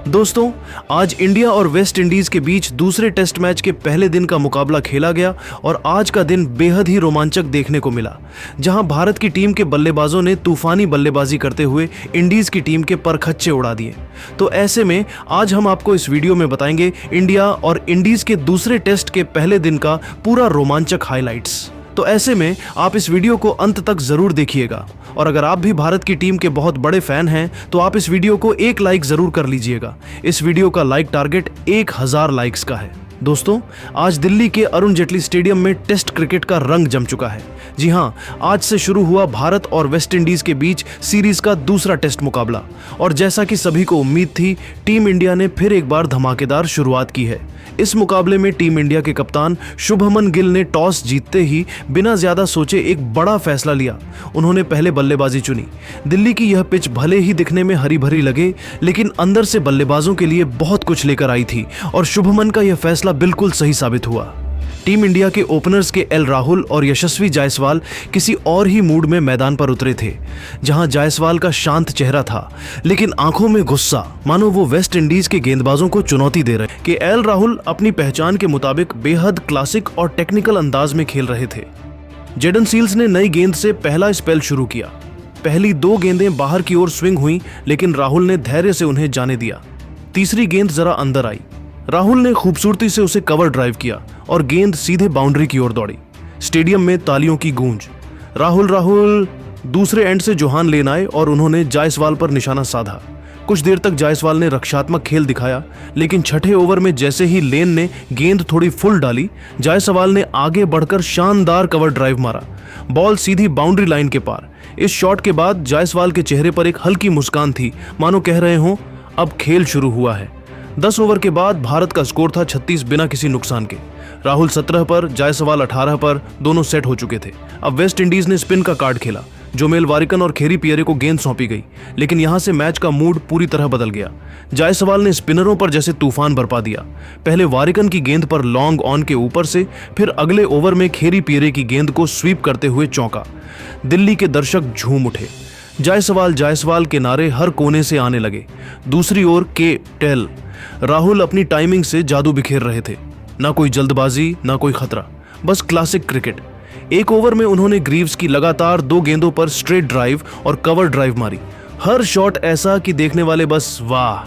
दोस्तों, आज इंडिया और वेस्ट इंडीज के बीच दूसरे टेस्ट मैच के पहले दिन का मुकाबला खेला गया और आज का दिन बेहद ही रोमांचक देखने को मिला, जहां भारत की टीम के बल्लेबाजों ने तूफानी बल्लेबाजी करते हुए इंडीज की टीम के परखच्चे उड़ा दिए। तो ऐसे में आज हम आपको इस वीडियो में बताएंगे इंडिया और इंडीज के दूसरे टेस्ट के पहले दिन का पूरा रोमांचक हाइलाइट्स। तो ऐसे में आप इस वीडियो को अंत तक जरूर देखिएगा और अगर आप भी भारत की टीम के बहुत बड़े फैन हैं तो आप इस वीडियो को एक लाइक जरूर कर लीजिएगा। इस वीडियो का लाइक टारगेट 1000 लाइक्स का है। दोस्तों, आज दिल्ली के अरुण जेटली स्टेडियम में टेस्ट क्रिकेट का रंग जम चुका है। जी हां, आज से शुरू हुआ भारत और वेस्ट इंडीज के बीच सीरीज का दूसरा टेस्ट मुकाबला और जैसा कि सभी को उम्मीद थी, टीम इंडिया ने फिर एक बार धमाकेदार शुरुआत की है। इस मुकाबले में टीम इंडिया के कप्तान शुभमन गिल ने टॉस जीतते ही बिना ज्यादा सोचे एक बड़ा फैसला लिया। उन्होंने पहले बल्लेबाजी चुनी। दिल्ली की यह पिच भले ही दिखने में हरी भरी लगे, लेकिन अंदर से बल्लेबाजों के लिए बहुत कुछ लेकर आई थी और शुभमन का यह फैसला बिल्कुल सही साबित हुआ। टीम इंडिया के ओपनर्स के एल राहुल और यशस्वी जायसवाल किसी और ही मूड में मैदान पर उतरे थे। जहां जायसवाल का शांत चेहरा था, लेकिन आंखों में गुस्सा, मानो वो वेस्ट इंडीज के गेंदबाजों को चुनौती दे रहे कि एल राहुल अपनी पहचान के मुताबिक बेहद क्लासिक और टेक्निकल अंदाज में खेल रहे थे। जेडन सील्स ने नई गेंद से पहला स्पेल शुरू किया। पहली 2 गेंदें बाहर की ओर स्विंग हुई, लेकिन राहुल ने धैर्य से उन्हें जाने दिया। तीसरी गेंद जरा अंदर आई। राहुल ने खूबसूरती से उसे कवर ड्राइव किया और गेंद सीधे बाउंड्री की ओर दौड़ी। स्टेडियम में तालियों की गूंज। राहुल दूसरे एंड से जोहान लेन आए और उन्होंने जायसवाल पर निशाना साधा। कुछ देर तक जायसवाल ने रक्षात्मक खेल दिखाया, लेकिन छठे ओवर में जैसे ही लेन ने गेंद थोड़ी फुल डाली, जायसवाल ने आगे बढ़कर शानदार कवर ड्राइव मारा। बॉल सीधी बाउंड्री लाइन के पार। इस शॉट के बाद जायसवाल के चेहरे पर एक हल्की मुस्कान थी, मानो कह रहे हों अब खेल शुरू हुआ है। 10 ओवर के बाद भारत का स्कोर था 36 बिना किसी नुकसान के। राहुल 17 पर, जायसवाल 18 पर, दोनों सेट हो चुके थे। अब वेस्ट इंडीज ने स्पिन का कार्ड खेला। जोमेल वारिकन और खेरी पियरे को गेंद सौंपी गई, लेकिन यहां से मैच का मूड पूरी तरह बदल गया। जायसवाल ने स्पिनरों पर जैसे तूफान बरपा दिया। पहले वारिकन की गेंद पर लॉन्ग ऑन के ऊपर से, फिर अगले ओवर में खेरी पियरे की गेंद को स्वीप करते हुए चौका। दिल्ली के दर्शक झूम उठे। जायसवाल के नारे हर कोने से आने लगे। दूसरी ओर के टेल राहुल अपनी टाइमिंग से जादू बिखेर रहे थे। ना कोई जल्दबाजी, ना कोई खतरा, बस क्लासिक क्रिकेट। एक ओवर में उन्होंने ग्रीव्स की लगातार 2 गेंदों पर स्ट्रेट ड्राइव और कवर ड्राइव मारी। हर शॉट ऐसा कि देखने वाले बस वाह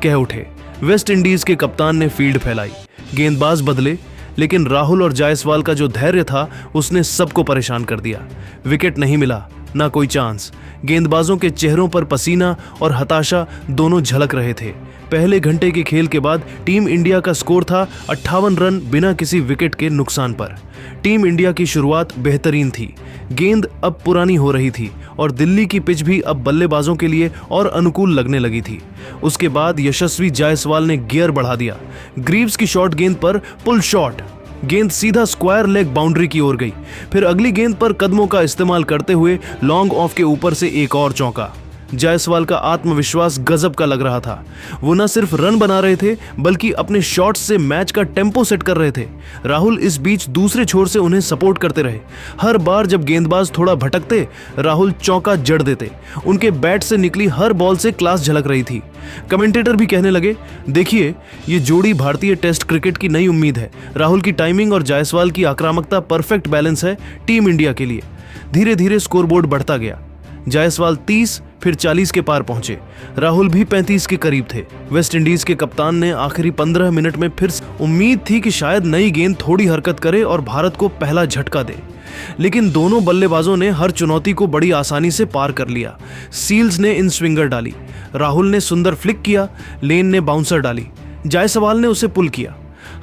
कह उठे। वेस्ट इंडीज के कप्तान ने फील्ड फैलाई। गेंदबाज बदले, लेकिन राहुल और जायसवाल का जो धैर्य था उसने सबको परेशान कर दिया। विकेट नहीं मिला, ना कोई चांस। गेंदबाजों के चेहरों पर पसीना और हताशा दोनों झलक रहे थे। पहले घंटे के खेल के बाद टीम इंडिया का स्कोर था 58 रन बिना किसी विकेट के नुकसान पर। टीम इंडिया की शुरुआत बेहतरीन थी। गेंद अब पुरानी हो रही थी और दिल्ली की पिच भी अब बल्लेबाजों के लिए और अनुकूल लगने लगी थी। उसके बाद यशस्वी जायसवाल ने गियर बढ़ा दिया। ग्रीव्स की शॉर्ट गेंद पर पुल शॉट, गेंद सीधा स्क्वायर लेग बाउंड्री की ओर गई। फिर अगली गेंद पर कदमों का इस्तेमाल करते हुए लॉन्ग ऑफ के ऊपर से एक और चौका। जायसवाल का आत्मविश्वास गजब का लग रहा था। वो न सिर्फ रन बना रहे थे, बल्कि अपने शॉट्स से मैच का टेम्पो सेट कर रहे थे। राहुल इस बीच दूसरे छोर से उन्हें सपोर्ट करते रहे। हर बार जब गेंदबाज थोड़ा भटकते, राहुल चौका जड़ देते। उनके बैट से निकली हर बॉल से क्लास झलक रही थी। कमेंटेटर भी कहने लगे, देखिए ये जोड़ी भारतीय टेस्ट क्रिकेट की नई उम्मीद है। राहुल की टाइमिंग और जायसवाल की आक्रामकता परफेक्ट बैलेंस है टीम इंडिया के लिए। धीरे धीरे स्कोरबोर्ड बढ़ता गया। जायसवाल 30 फिर 40 के पार पहुंचे। राहुल भी 35 के करीब थे। वेस्ट इंडीज के कप्तान ने आखिरी 15 मिनट में फिर उम्मीद थी कि शायद नई गेंद थोड़ी हरकत करे और भारत को पहला झटका दे, लेकिन दोनों बल्लेबाजों ने हर चुनौती को बड़ी आसानी से पार कर लिया। सील्स ने इन स्विंगर डाली, राहुल ने सुंदर फ्लिक किया, लेन ने बाउंसर डाली, जायसवाल ने उसे पुल किया।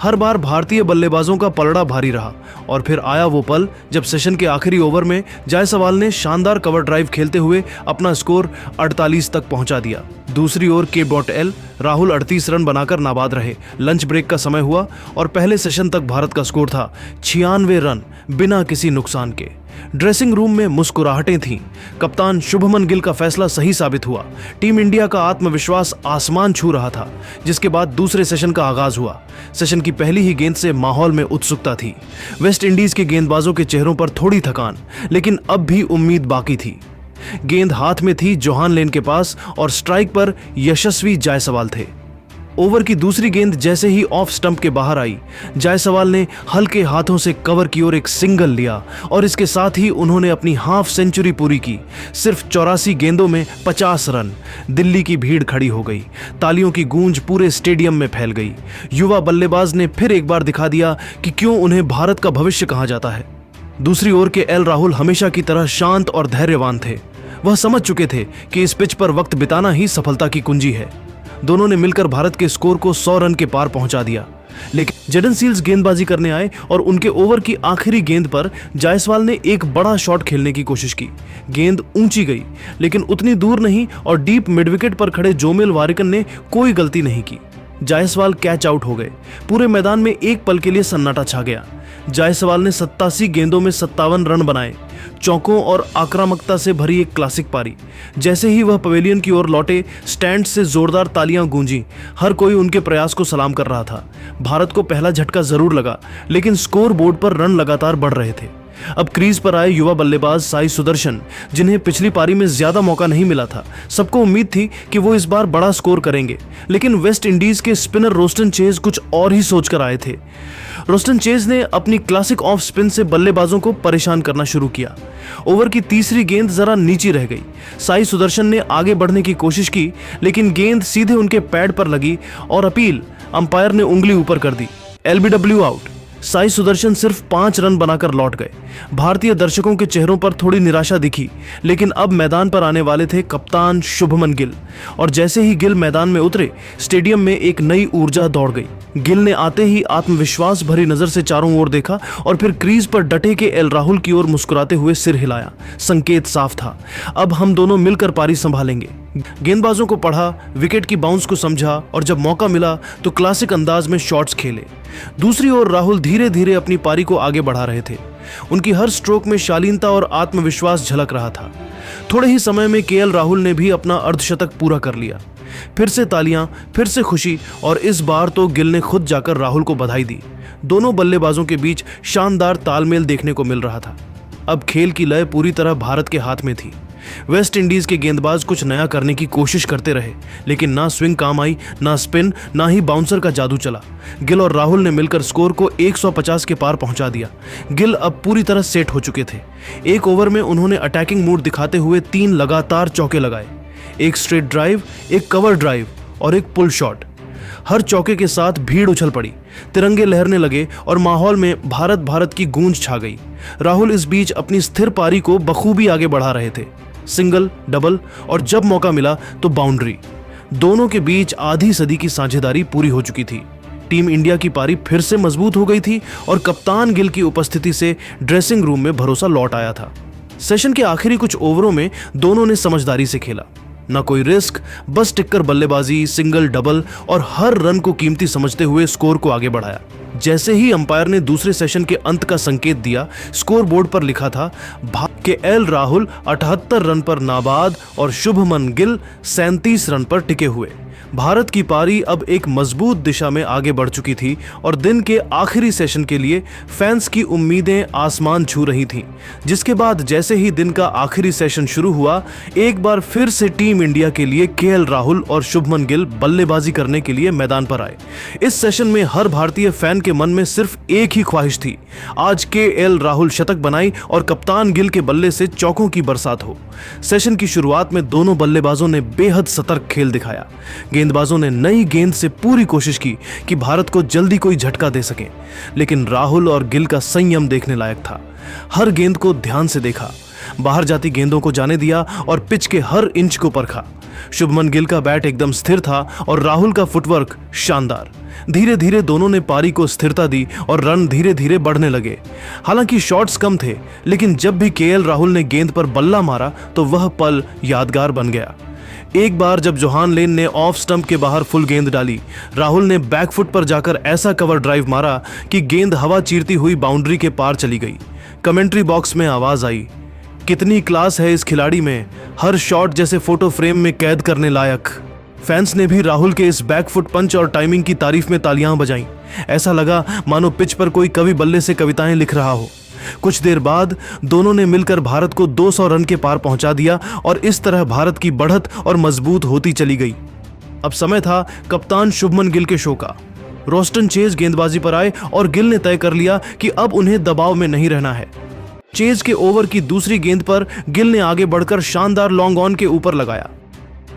हर बार भारतीय बल्लेबाजों का पलड़ा भारी रहा और फिर आया वो पल जब सेशन के आखिरी ओवर में जायसवाल ने शानदार कवर ड्राइव खेलते हुए अपना स्कोर 48 तक पहुंचा दिया। दूसरी ओर के.एल राहुल 38 रन बनाकर नाबाद रहे। लंच ब्रेक का समय हुआ और पहले सेशन तक भारत का स्कोर था 96 रन बिना किसी नुकसान के। ड्रेसिंग रूम में मुस्कुराहटें थीं। कप्तान शुभमन गिल का फैसला सही साबित हुआ। टीम इंडिया का आत्मविश्वास आसमान छू रहा था। जिसके बाद दूसरे सेशन का आगाज हुआ। सेशन की पहली ही गेंद से माहौल में उत्सुकता थी। वेस्ट इंडीज के गेंदबाजों के चेहरों पर थोड़ी थकान, लेकिन अब भी उम्मीद बाकी थी। गेंद हाथ में थी जोहान लेन के पास और स्ट्राइक पर यशस्वी जायसवाल थे। ओवर की दूसरी गेंद जैसे ही ऑफ स्टंप के बाहर आई, जायसवाल ने हल्के हाथों से कवर की ओर एक सिंगल लिया और इसके साथ ही उन्होंने अपनी हाफ सेंचुरी पूरी की। सिर्फ 84 गेंदों में 50 रन। दिल्ली की भीड़ खड़ी हो गई, तालियों की गूंज पूरे स्टेडियम में फैल गई। युवा बल्लेबाज ने फिर एक बार दिखा दिया कि क्यों उन्हें भारत का भविष्य कहा जाता है। दूसरी ओर के एल राहुल हमेशा की तरह शांत और धैर्यवान थे। वह समझ चुके थे कि इस पिच पर वक्त बिताना ही सफलता की कुंजी है। दोनों ने मिलकर भारत के स्कोर को 100 रन के पार पहुंचा दिया। लेकिन जेडन सील्स गेंदबाजी करने आए और उनके ओवर की आखिरी गेंद पर जायसवाल ने एक बड़ा शॉट खेलने की कोशिश की। गेंद ऊंची गई, लेकिन उतनी दूर नहीं और डीप मिड विकेट पर खड़े जोमेल वारिकन ने कोई गलती नहीं की। जायसवाल कैच आउट हो गए। पूरे मैदान में एक पल के लिए सन्नाटा छा गया। जायसवाल ने 87 गेंदों में 57 रन बनाए। चौकों और आक्रामकता से भरी एक क्लासिक पारी। जैसे ही वह पवेलियन की ओर लौटे, स्टैंड से जोरदार तालियां गूंजी। हर कोई उनके प्रयास को सलाम कर रहा था। भारत को पहला झटका जरूर लगा, लेकिन स्कोर बोर्ड पर रन लगातार बढ़ रहे थे। अब क्रीज पर आए युवा बल्लेबाज साई सुदर्शन, जिन्हें पिछली पारी में ज्यादा मौका नहीं मिला था। सबको उम्मीद थी कि वो इस बार बड़ा स्कोर करेंगे, लेकिन वेस्ट इंडीज के स्पिनर रोस्टन चेज कुछ और ही सोचकर आए थे। रोस्टन चेज ने अपनी क्लासिक ऑफ स्पिन से बल्लेबाजों को परेशान करना शुरू किया। ओवर की तीसरी गेंद जरा नीची रह गई। साई सुदर्शन ने आगे बढ़ने की कोशिश की, लेकिन गेंद सीधे उनके पैड पर लगी और अंपायर ने उंगली ऊपर कर दी। LBW out. साई सुदर्शन सिर्फ 5 रन बनाकर लौट गए। भारतीय दर्शकों के चेहरों पर थोड़ी निराशा दिखी, लेकिन अब मैदान पर आने वाले थे कप्तान शुभमन गिल। और जैसे ही गिल मैदान में उतरे, स्टेडियम में एक नई ऊर्जा दौड़ गई। गिल ने आते ही आत्मविश्वास भरी नजर से चारों ओर देखा और फिर क्रीज पर डटे के एल राहुल की ओर मुस्कुराते हुए सिर हिलाया। संकेत साफ था, अब हम दोनों मिलकर पारी संभालेंगे। गेंदबाजों को पढ़ा, विकेट की बाउंस को समझा और जब मौका मिला तो क्लासिक अंदाज में शॉट्स खेले। दूसरी ओर राहुल धीरे धीरे अपनी पारी को आगे बढ़ा रहे थे। उनकी हर स्ट्रोक में शालीनता और आत्मविश्वास झलक रहा था। थोड़े ही समय में केएल राहुल ने भी अपना अर्धशतक पूरा कर लिया। फिर से तालियां, फिर से खुशी, और इस बार तो गिल ने खुद जाकर राहुल को बधाई दी। दोनों बल्लेबाजों के बीच शानदार तालमेल देखने को मिल रहा था। अब खेल की लय पूरी तरह भारत के हाथ में थी। वेस्ट इंडीज के गेंदबाज कुछ नया करने की कोशिश करते रहे, लेकिन ना स्विंग काम आई, ना स्पिन, ना ही बाउंसर का जादू चला। गिल और राहुल ने मिलकर स्कोर को 150 के पार पहुंचा दिया। गिल अब पूरी तरह सेट हो चुके थे। एक ओवर में उन्होंने अटैकिंग मूड दिखाते हुए 3 लगातार चौके लगाए। एक स्ट्रेट ड्राइव, एक कवर ड्राइव और एक पुल शॉट। हर चौके के साथ भीड़ उछल पड़ी, तिरंगे लहरने लगे और माहौल में भारत भारत की गूंज छा गई। राहुल इस बीच अपनी स्थिर पारी को बखूबी आगे बढ़ा रहे थे। सिंगल, डबल और जब मौका मिला तो बाउंड्री। दोनों के बीच आधी सदी की साझेदारी पूरी हो चुकी थी। टीम इंडिया की पारी फिर से मजबूत हो गई थी और कप्तान गिल की उपस्थिति से ड्रेसिंग रूम में भरोसा लौट आया था। सेशन के आखिरी कुछ ओवरों में दोनों ने समझदारी से खेला। न कोई रिस्क, बस टिक्कर बल्लेबाजी, सिंगल, डबल और हर रन को कीमती समझते हुए स्कोर को आगे बढ़ाया। जैसे ही अंपायर ने दूसरे सेशन के अंत का संकेत दिया, स्कोर बोर्ड पर लिखा था के एल राहुल 78 रन पर नाबाद और शुभमन गिल 37 रन पर टिके हुए। भारत की पारी अब एक मजबूत दिशा में आगे बढ़ चुकी थी और दिन के आखिरी सेशन के लिए फैंस की उम्मीदें आसमान छू रही थीं। जिसके बाद जैसे ही दिन का आखिरी सेशन शुरू हुआ, एक बार फिर से टीम इंडिया के लिए केएल राहुल और शुभमन गिल बल्लेबाजी करने के लिए मैदान पर आए। इस सेशन में हर भारतीय फैन के मन में सिर्फ एक ही ख्वाहिश थी, आज केएल राहुल शतक बनाई और कप्तान गिल के बल्ले से चौकों की बरसात हो। सेशन की शुरुआत में दोनों बल्लेबाजों ने बेहद सतर्क खेल दिखाया। गेंदबाजों ने नई गेंद से पूरी कोशिश की कि भारत को जल्दी कोई झटका दे सकें, लेकिन राहुल और गिल का संयम देखने लायक था। हर गेंद को ध्यान से देखा, बाहर जाती गेंदों को जाने दिया और पिच के हर इंच को परखा। शुभमन गिल का बैट एकदम स्थिर था और राहुल का फुटवर्क शानदार। धीरे धीरे दोनों ने पारी को स्थिरता दी और रन धीरे धीरे बढ़ने लगे। हालांकि शॉट्स कम थे, लेकिन जब भी केएल राहुल ने गेंद पर बल्ला मारा तो वह पल यादगार बन गया। एक बार जब जोहान लेन ने ऑफ स्टंप के बाहर फुल गेंद डाली, राहुल ने बैकफुट पर जाकर ऐसा कवर ड्राइव मारा कि गेंद हवा चीरती हुई बाउंड्री के पार चली गई। कमेंट्री बॉक्स में आवाज आई, कितनी क्लास है इस खिलाड़ी में, हर शॉट जैसे फोटो फ्रेम में कैद करने लायक। फैंस ने भी राहुल के इस बैकफुट पंच और टाइमिंग की तारीफ में तालियां बजाईं। ऐसा लगा मानो पिच पर कोई कवि बल्ले से कविताएं लिख रहा हो। कुछ देर बाद दोनों ने मिलकर भारत को 200 रन के पार पहुंचा दिया और इस तरह भारत की बढ़त और मजबूत होती चली गई। अब समय था कप्तान शुभमन गिल के शो का। रोस्टन चेज गेंदबाजी पर आए और गिल ने तय कर लिया कि अब उन्हें दबाव में नहीं रहना है। चेज के ओवर की दूसरी गेंद पर गिल ने आगे बढ़कर शानदार लॉन्ग ऑन के ऊपर लगाया।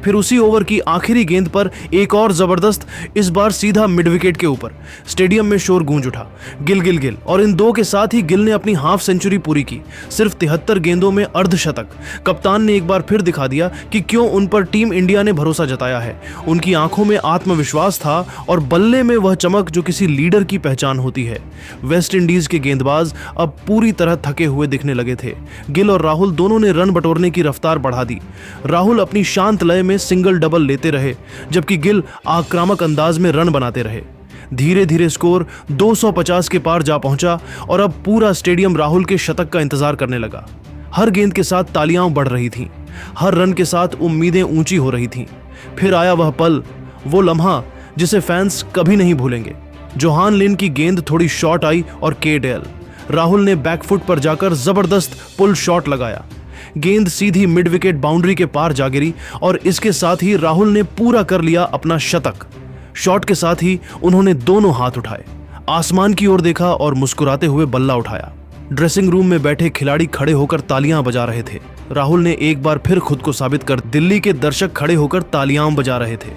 फिर उसी ओवर की आखिरी गेंद पर एक और जबरदस्त, इस बार सीधा मिड विकेट के ऊपर। स्टेडियम में शोर गूंज उठा, गिल गिल गिल, और इन दो के साथ ही गिल ने अपनी हाफ सेंचुरी पूरी की, सिर्फ 73 गेंदों में अर्धशतक। कप्तान ने एक बार फिर दिखा दिया कि क्यों उन पर टीम इंडिया ने भरोसा जताया है। उनकी आंखों में आत्मविश्वास था और बल्ले में वह चमक जो किसी लीडर की पहचान होती है। वेस्ट इंडीज के गेंदबाज अब पूरी तरह थके हुए दिखने लगे थे। गिल और राहुल दोनों ने रन बटोरने की रफ्तार बढ़ा दी। राहुल अपनी शांत लय में सिंगल डबल लेते रहे, जबकि गिल आक्रामक अंदाज में रन बनाते रहे। धीरे धीरे स्कोर 250 के पार जा पहुंचा और अब पूरा स्टेडियम राहुल के शतक का इंतजार करने लगा। हर गेंद के साथ तालियां बढ़ रही थीं, हर रन के साथ उम्मीदें ऊंची हो रही थीं। फिर आया वह पल, वो लम्हा जिसे फैंस कभी नहीं भूलेंगे। जोहान लिन की गेंद थोड़ी शॉर्ट आई और केडेल राहुल ने बैकफुट पर जाकर जबरदस्त पुल शॉट लगाया। गेंद सीधी मिड विकेट बाउंड्री के पार जा गिरी और इसके साथ ही राहुल ने पूरा कर लिया अपना शतक। शॉट के साथ ही उन्होंने दोनों हाथ उठाए, आसमान की ओर देखा और मुस्कुराते हुए बल्ला उठाया। ड्रेसिंग रूम में बैठे खिलाड़ी खड़े होकर तालियां बजा रहे थे। राहुल ने एक बार फिर खुद को साबित कर दिल्ली के दर्शक खड़े होकर तालियां बजा रहे थे।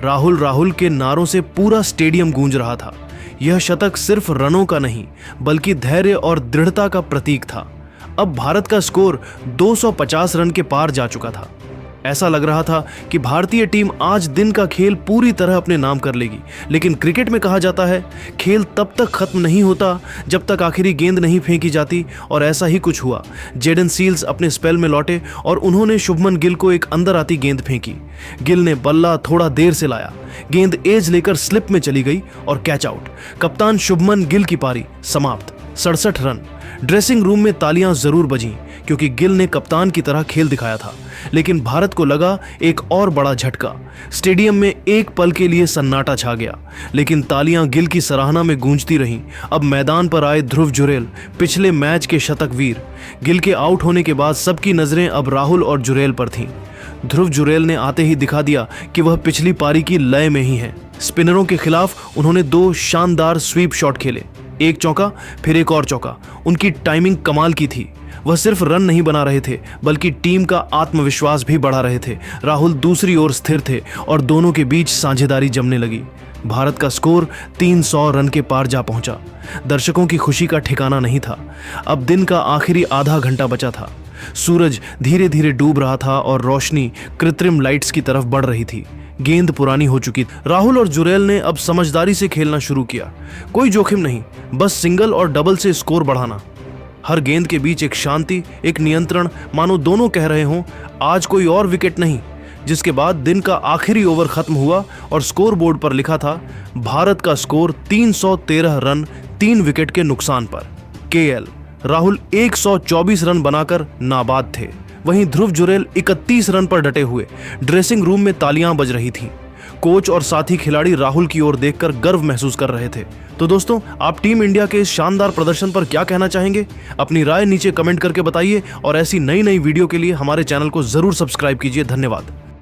राहुल राहुल के नारों से पूरा स्टेडियम गूंज रहा था। यह शतक सिर्फ रनों का नहीं बल्कि धैर्य और दृढ़ता का प्रतीक था। अब भारत का स्कोर 250 रन के पार जा चुका था। ऐसा लग रहा था कि भारतीय टीम आज दिन का खेल पूरी तरह अपने नाम कर लेगी। लेकिन क्रिकेट में कहा जाता है, खेल तब तक खत्म नहीं होता जब तक आखिरी गेंद नहीं फेंकी जाती, और ऐसा ही कुछ हुआ। जेडन सील्स अपने स्पेल में लौटे और उन्होंने शुभमन गिल को एक अंदर आती गेंद फेंकी। गिल ने बल्ला थोड़ा देर से लाया, गेंद एज लेकर स्लिप में चली गई और कैच आउट। कप्तान शुभमन गिल की पारी समाप्त, 67 रन। ड्रेसिंग रूम में तालियां जरूर बजीं क्योंकि गिल ने कप्तान की तरह खेल दिखाया था। लेकिन भारत को लगा एक और बड़ा झटका। स्टेडियम में एक पल के लिए सन्नाटा छा गया, लेकिन तालियां गिल की सराहना में गूंजती रहीं। अब मैदान पर आए ध्रुव जुरैल, पिछले मैच के शतक वीर। गिल के आउट होने के बाद सबकी नजरें अब राहुल और जुरैल पर थीं। ध्रुव जुरैल ने आते ही दिखा दिया कि वह पिछली पारी की लय में ही है। स्पिनरों के खिलाफ उन्होंने 2 शानदार स्वीप शॉट खेले, एक चौका फिर एक और चौका। उनकी टाइमिंग कमाल की थी। वह सिर्फ रन नहीं बना रहे थे बल्कि टीम का आत्मविश्वास भी बढ़ा रहे थे। राहुल दूसरी ओर स्थिर थे और दोनों के बीच साझेदारी जमने लगी। भारत का स्कोर 300 रन के पार जा पहुंचा। दर्शकों की खुशी का ठिकाना नहीं था। अब दिन का आखिरी आधा घंटा बचा था। सूरज धीरे धीरे डूब रहा था और रोशनी कृत्रिम लाइट्स की तरफ बढ़ रही थी। गेंद पुरानी हो चुकी। राहुल और जुरैल ने अब समझदारी से खेलना शुरू किया। कोई जोखिम नहीं, बस सिंगल और डबल से स्कोर बढ़ाना। हर गेंद के बीच एक शांति, एक नियंत्रण, मानो दोनों कह रहे हों आज कोई और विकेट नहीं। जिसके बाद दिन का आखिरी ओवर खत्म हुआ और स्कोर बोर्ड पर लिखा था भारत का स्कोर 313 रन 3 विकेट के नुकसान पर। केएल राहुल 124 रन बनाकर नाबाद थे, वहीं ध्रुव जुरैल 31 रन पर डटे हुए। ड्रेसिंग रूम में तालियां बज रही थीं। कोच और साथी खिलाड़ी राहुल की ओर देखकर गर्व महसूस कर रहे थे। तो दोस्तों, आप टीम इंडिया के इस शानदार प्रदर्शन पर क्या कहना चाहेंगे? अपनी राय नीचे कमेंट करके बताइए और ऐसी नई वीडियो के लिए हमारे चैनल को जरूर सब्सक्राइब कीजिए। धन्यवाद।